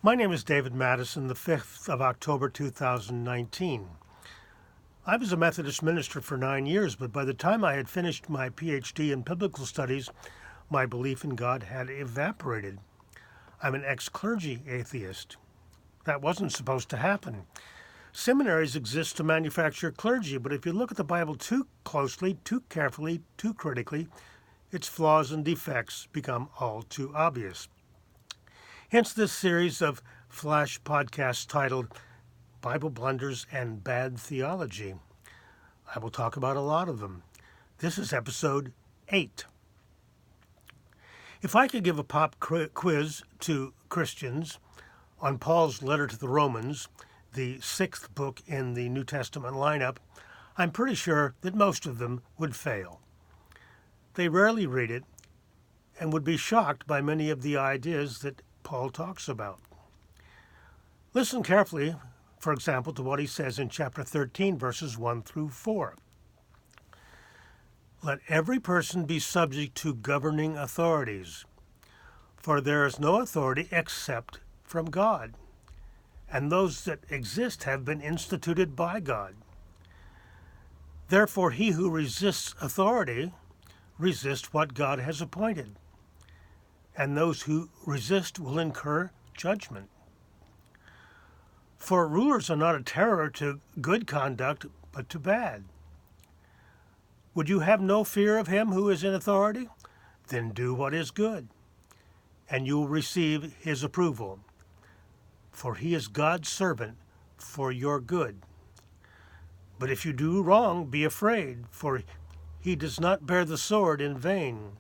My name is David Madison, the 5th of October 2019. I was a Methodist minister for 9 years, but by the time I had finished my PhD in biblical studies, my belief in God had evaporated. I'm an ex-clergy atheist. That wasn't supposed to happen. Seminaries exist to manufacture clergy, but if you look at the Bible too closely, too carefully, too critically, its flaws and defects become all too obvious. Hence this series of flash podcasts titled Bible Blunders and Bad Theology. I will talk about a lot of them. This is episode 8. If I could give a pop quiz to Christians on Paul's letter to the Romans, the 6th book in the New Testament lineup, I'm pretty sure that most of them would fail. They rarely read it and would be shocked by many of the ideas that Paul talks about. Listen carefully, for example, to what he says in chapter 13, verses 1 through 4. Let every person be subject to governing authorities, for there is no authority except from God, and those that exist have been instituted by God. Therefore, he who resists authority resists what God has appointed, and those who resist will incur judgment. For rulers are not a terror to good conduct, but to bad. Would you have no fear of him who is in authority? Then do what is good, and you will receive his approval. For he is God's servant for your good. But if you do wrong, be afraid, for he does not bear the sword in vain.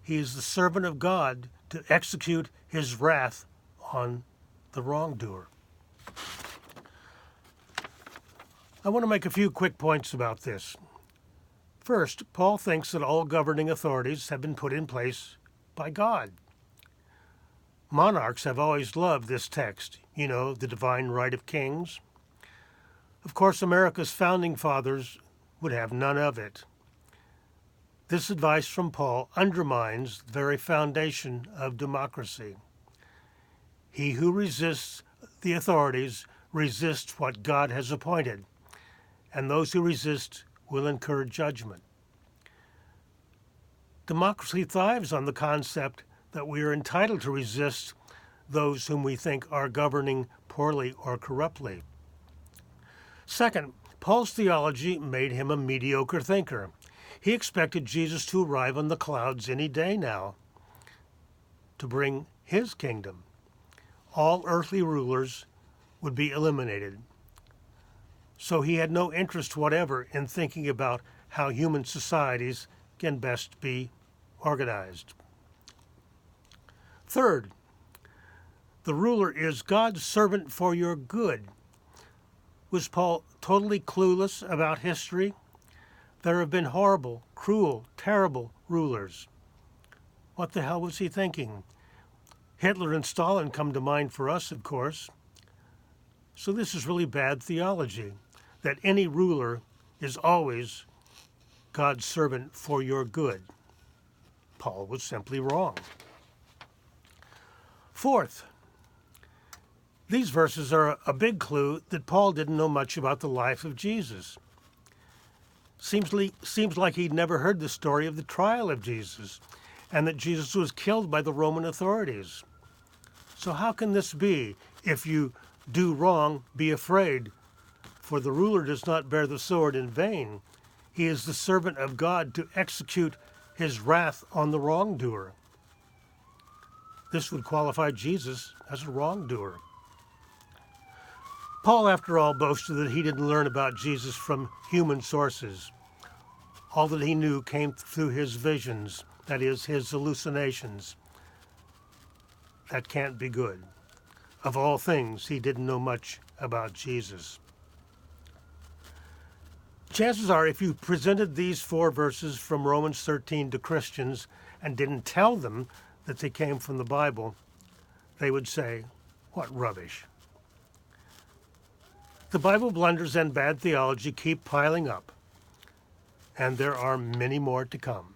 He is the servant of God to execute his wrath on the wrongdoer. I want to make a few quick points about this. First, Paul thinks that all governing authorities have been put in place by God. Monarchs have always loved this text, the divine right of kings. Of course, America's founding fathers would have none of it. This advice from Paul undermines the very foundation of democracy. He who resists the authorities resists what God has appointed, and those who resist will incur judgment. Democracy thrives on the concept that we are entitled to resist those whom we think are governing poorly or corruptly. Second, Paul's theology made him a mediocre thinker. He expected Jesus to arrive on the clouds any day now to bring his kingdom. All earthly rulers would be eliminated. So he had no interest whatever in thinking about how human societies can best be organized. Third, the ruler is God's servant for your good. Was Paul totally clueless about history? There have been horrible, cruel, terrible rulers. What the hell was he thinking? Hitler and Stalin come to mind for us, of course. So this is really bad theology, that any ruler is always God's servant for your good. Paul was simply wrong. Fourth, these verses are a big clue that Paul didn't know much about the life of Jesus. Seems like he'd never heard the story of the trial of Jesus, and that Jesus was killed by the Roman authorities. So how can this be? If you do wrong, be afraid, for the ruler does not bear the sword in vain. He is the servant of God to execute his wrath on the wrongdoer. This would qualify Jesus as a wrongdoer. Paul, after all, boasted that he didn't learn about Jesus from human sources. All that he knew came through his visions, that is, his hallucinations. That can't be good. Of all things, he didn't know much about Jesus. Chances are, if you presented these 4 verses from Romans 13 to Christians and didn't tell them that they came from the Bible, they would say, "What rubbish." The Bible blunders and bad theology keep piling up, and there are many more to come.